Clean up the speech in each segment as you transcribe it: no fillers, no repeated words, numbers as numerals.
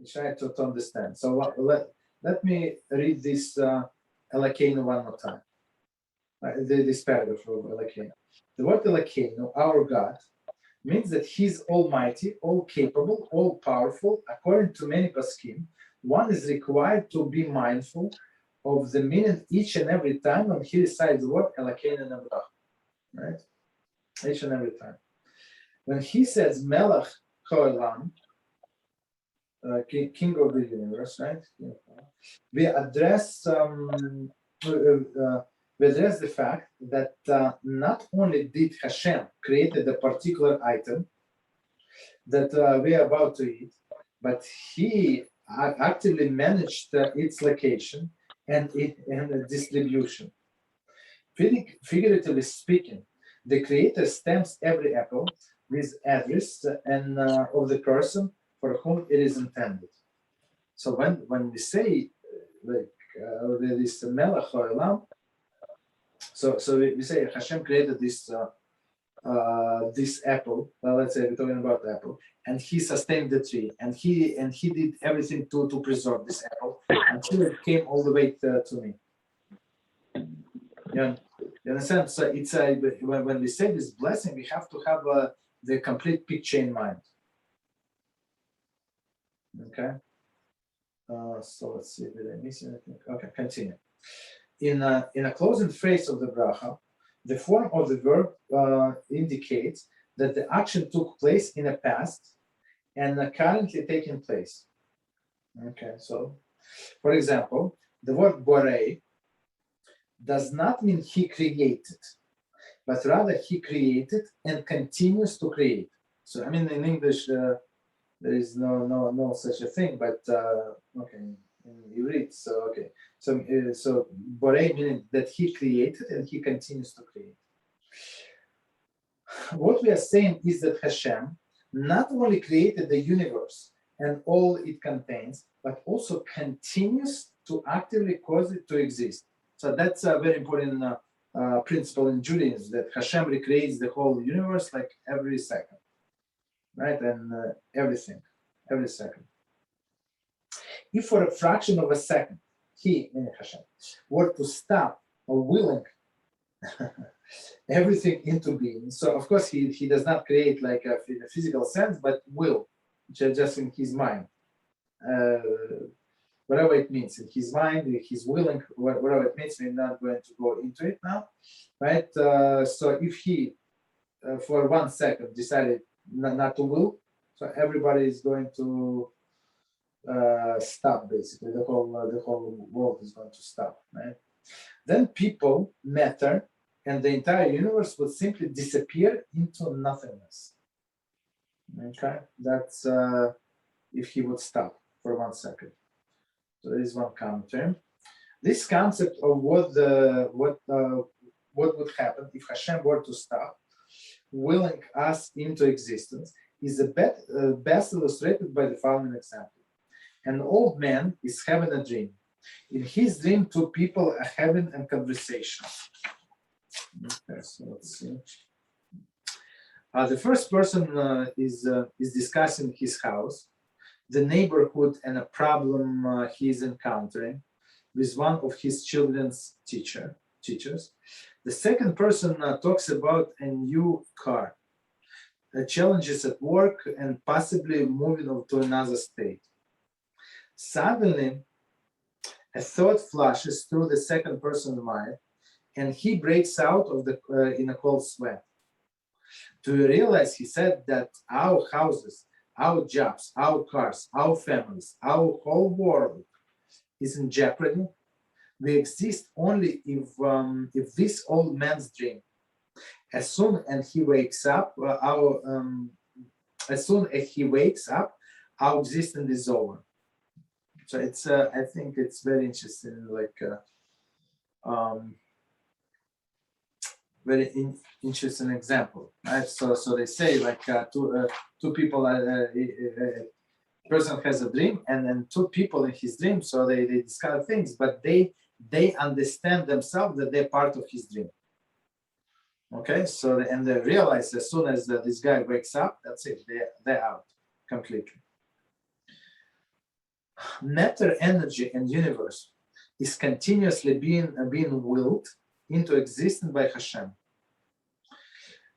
try to understand. So let me read this Elokeinu one more time. This paragraph of Elokeinu. The word Elokeinu, our God, means that He's almighty, all capable, all powerful. According to many poskim, one is required to be mindful of the meaning each and every time when he recites the word Elokeinu in a bracha. Right? Each and every time. When he says Melech Ha'olam, King of the universe, right? We address the fact that not only did Hashem created a particular item that we are about to eat, but He actively managed its location and distribution. Figuratively speaking, the Creator stamps every apple with address and of the person for whom it is intended. So when we say this Melech Ha'olam, so we say Hashem created this apple. Let's say we're talking about apple, and He sustained the tree, and He did everything to preserve this apple until it came all the way to me. Yeah, you understand? So it's when we say this blessing, we have to have the complete picture in mind. Okay. So let's see, did I miss anything? Okay, continue. In a closing phrase of the bracha, the form of the verb indicates that the action took place in the past and currently taking place. Okay, so for example, the word borei does not mean he created, but rather he created and continues to create. So I mean, in English, there is no such a thing, but okay, you read. So okay, so borei meaning that he created and he continues to create. What we are saying is that Hashem not only created the universe and all it contains, but also continues to actively cause it to exist. So that's a very important principle in Judaism, that Hashem recreates the whole universe like every second, right? And everything, every second. If for a fraction of a second, He, meaning Hashem, were to stop or willing everything into being, so of course he does not create like in a physical sense, but will, just in his mind. Whatever it means, in his mind, he's willing, whatever it means, we're not going to go into it now, right? So if he, for 1 second, decided not to will, so everybody is going to stop, basically. The whole world is going to stop, right? Then people, matter, and the entire universe would simply disappear into nothingness. Okay, that's if he would stop for 1 second. So there is one commentary. This concept of what would happen if Hashem were to stop willing us into existence is best illustrated by the following example. An old man is having a dream. In his dream, two people are having a conversation. Okay, so let's see. The first person is discussing his house, the neighborhood, and a problem he is encountering with one of his children's teachers. The second person talks about a new car, challenges at work, and possibly moving on to another state. Suddenly, a thought flashes through the second person's mind, and he breaks out of in a cold sweat. Do you realize, he said, that our houses, our jobs, our cars, our families, our whole world is in jeopardy? We exist only if this old man's dream. As soon as he wakes up, our existence is over. So it's I think it's very interesting, like interesting example, right? So they say like two people, person has a dream, and then two people in his dream, so they discover things, but they understand themselves that they're part of his dream. Okay, so and they realize as soon as this guy wakes up, that's it, they're out completely. Matter, energy, and universe is continuously being willed into existence by Hashem.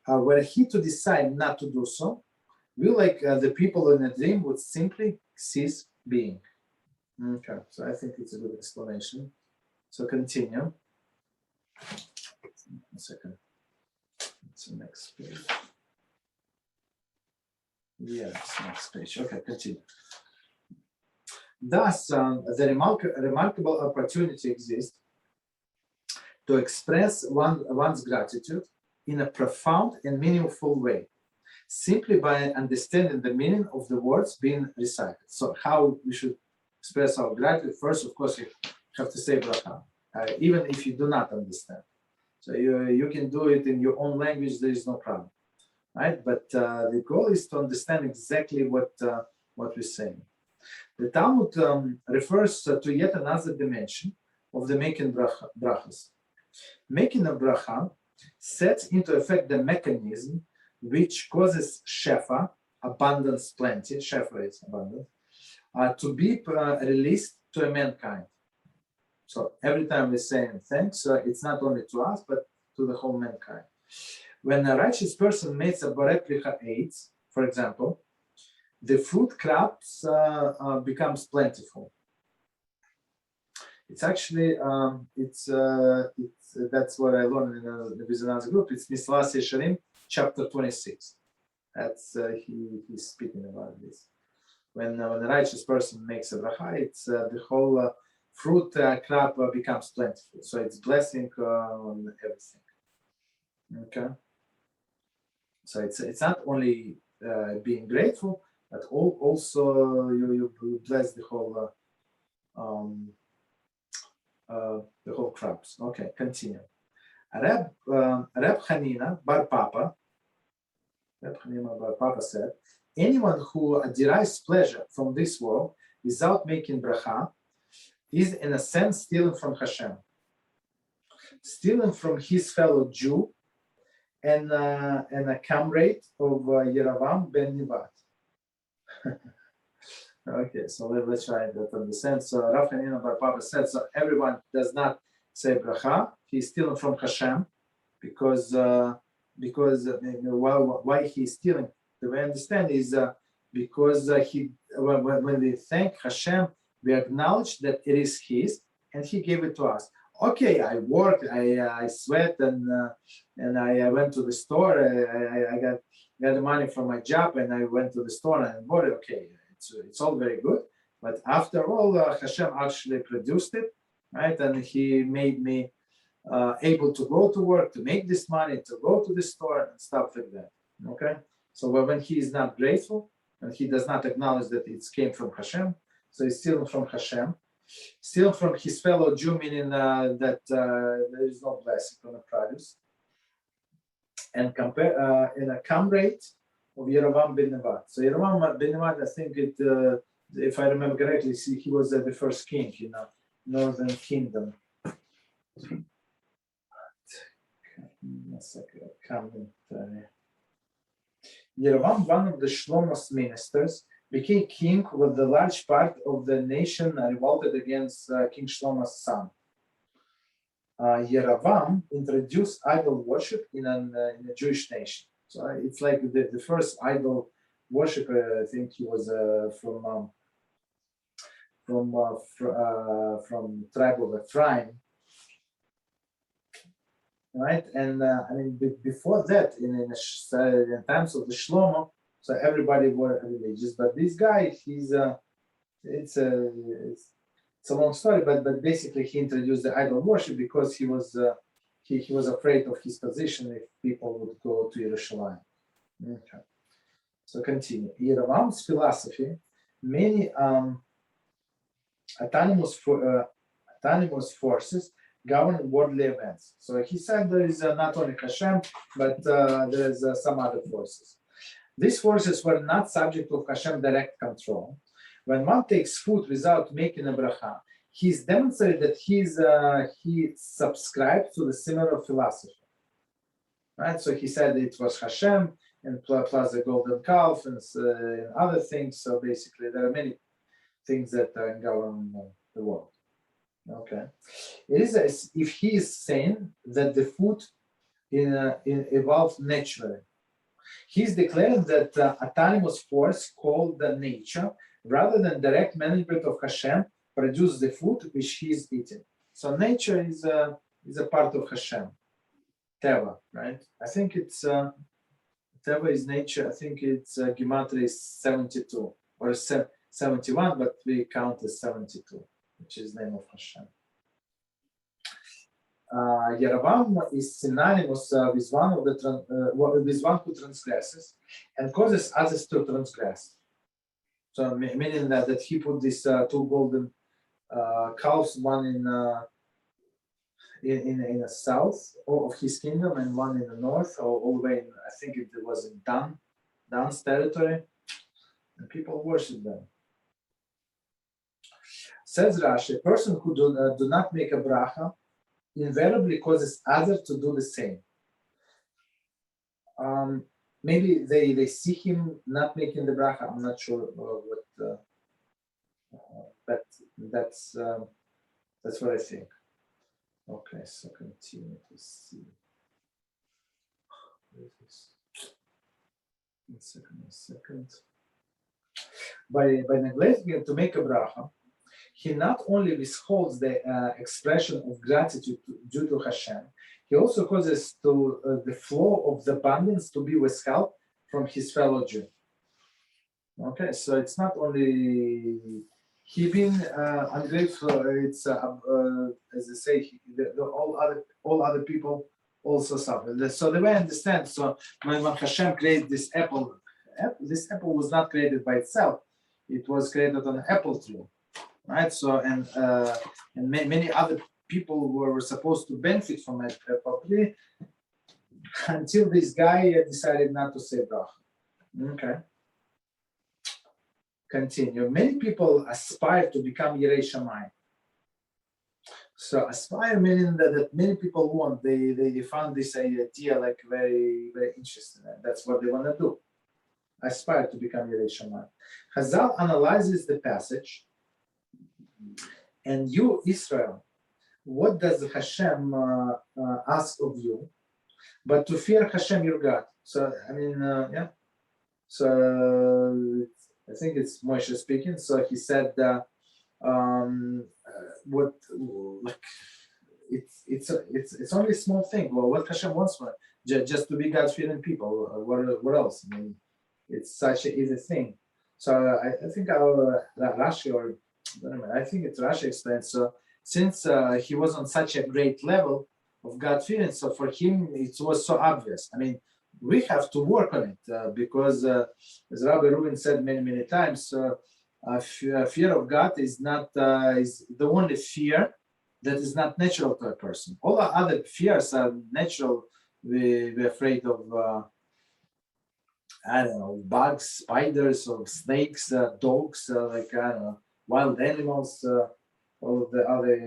Were he to decide not to do so, we, like the people in a dream, would simply cease being. Okay, so I think it's a good explanation. So continue. 1 second. It's the next page. Yeah, it's the next page. Okay, continue. Thus, the remarkable opportunity exists to express one's gratitude in a profound and meaningful way, simply by understanding the meaning of the words being recited. So how we should express our gratitude? First, of course, you have to say bracha, even if you do not understand. So you can do it in your own language, there is no problem, right? But the goal is to understand exactly what we're saying. The Talmud refers to yet another dimension of the making brachos. Making a bracha sets into effect the mechanism which causes shefa, abundance, plenty, shefa is abundance, to be released to mankind. So every time we're saying thanks, it's not only to us, but to the whole mankind. When a righteous person makes a replica aids, for example, the food crops becomes plentiful. It's actually that's what I learned with another group. It's Mizrachi Sharim, chapter 26. That's he's speaking about this. When a righteous person makes a bracha, it's the whole fruit crop becomes plentiful. So it's blessing on everything. Okay. So it's not only being grateful, but also you bless the whole crops. Okay, continue. Reb Hanina Bar Papa said, anyone who derives pleasure from this world without making bracha is in a sense stealing from Hashem, stealing from his fellow Jew and a comrade of Yeravam ben Nevat. Okay, so let's try that understand. So Rav Hanina Bar Papa said, so everyone does not say bracha, he's stealing from Hashem because why he's stealing? The way I understand is because when we thank Hashem, we acknowledge that it is His and He gave it to us. Okay, I worked, I sweat, and I went to the store. I got the money from my job, and I went to the store and bought it. Okay, it's all very good, but after all, Hashem actually produced it, right? And He made me able to go to work, to make this money, to go to the store and stuff like that. Okay, so when he is not grateful and he does not acknowledge that it came from Hashem, so he's stealing from Hashem, stealing from his fellow Jew, meaning that there is no blessing on the produce, and compare in a comrade of Yeravam ben Nevat. So Yeravam ben Nevat, I think if I remember correctly, he was the first king in the northern kingdom. Yeravam, one of the Shlomo's ministers, became king when the large part of the nation revolted against King Shlomo's son. Yeravam introduced idol worship in a Jewish nation. So it's like the first idol worshiper. I think he was from tribe of Ephraim. Right, and I mean before that, in times of the Shlomo, so everybody were religious, but this guy, it's a long story, but basically he introduced the idol worship because he was afraid of his position if people would go to Yerushalayim. Okay, so continue. Yeravam's philosophy, many autonomous forces govern worldly events. So he said there is not only Hashem, but there is some other forces. These forces were not subject to Hashem direct control. When one takes food without making a bracha, he's demonstrated that he subscribed to the similar philosophy. Right? So he said it was Hashem and plus the golden calf and other things. So basically there are many things that govern the world. Okay, it is as if he is saying that the food evolved naturally. He's declaring that autonomous force called the nature, rather than direct management of Hashem, produce the food which he is eating. So nature is a part of Hashem. Teva, right? I think it's Teva is nature. I think it's Gematria is 72 or 71, but we count as 72, which is the name of Hashem. Yerovam is synonymous with one who transgresses and causes others to transgress. So meaning that he put these two golden calves, one in the south of his kingdom and one in the north, all the way in, I think it was in Dan's territory, and people worship them. Says Rashi, a person who do not make a bracha invariably causes others to do the same. Maybe they see him not making the bracha. I'm not sure what, but that's what I think. Okay, so continue to see. Where is this? One second. By neglecting to make a bracha, he not only withholds the expression of gratitude due to Hashem, he also causes the flow of the abundance to be withheld from his fellow Jew. Okay, so it's not only he being ungrateful; it's as they say, all other people also suffer. So the way I understand, so when Hashem created this apple was not created by itself; it was created on an apple tree. Right, so and many other people were supposed to benefit from it properly until this guy decided not to say bracha. Okay, continue. Many people aspire to become Yirei Shamayim. So aspire meaning that many people want. They found this idea like very, very interesting. And that's what they want to do. Aspire to become Yirei Shamayim. Chazal analyzes the passage. And you, Israel, what does Hashem ask of you? But to fear Hashem your God. So, I mean, yeah. So, I think it's Moshe speaking. So he said, what, like, it's only a small thing. Well, what Hashem wants for just to be God-fearing people. What else? I mean, it's such an easy thing. So I think our Rashi or I think it's Rashi explains. So since he was on such a great level of God fearing, so for him it was so obvious. I mean, we have to work on it because, as Rabbi Reuben said many times, fear of God is not is the only fear that is not natural to a person. All the other fears are natural. We're afraid of I don't know, bugs, spiders, or snakes, dogs, like I don't know, wild animals, all of the other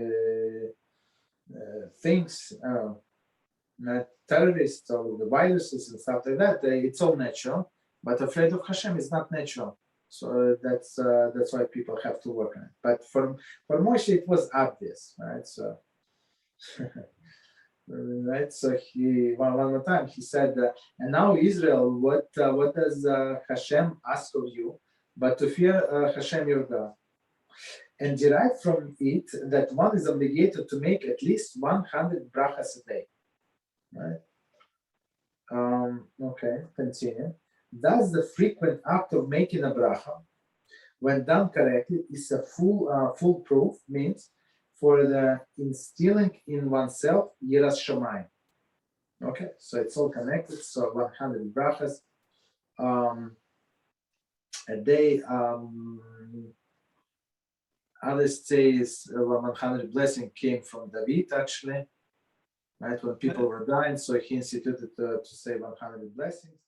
things, terrorists, all of the viruses and stuff like that. It's all natural, but afraid of Hashem is not natural. So that's why people have to work on it. But for Moshe, it was obvious, right? So, right. So he one more time he said, "And now Israel, what does Hashem ask of you, but to fear Hashem your God, and derive from it that one is obligated to make at least 100 brachas a day." Right. Okay. Continue. Thus, the frequent act of making a bracha, when done correctly, is a foolproof means for the instilling in oneself yiras shamayim. Okay, so it's all connected. So 100 brachas a day. Others say is 100 blessing came from David actually, right? When people were dying, so he instituted to say 100 blessings.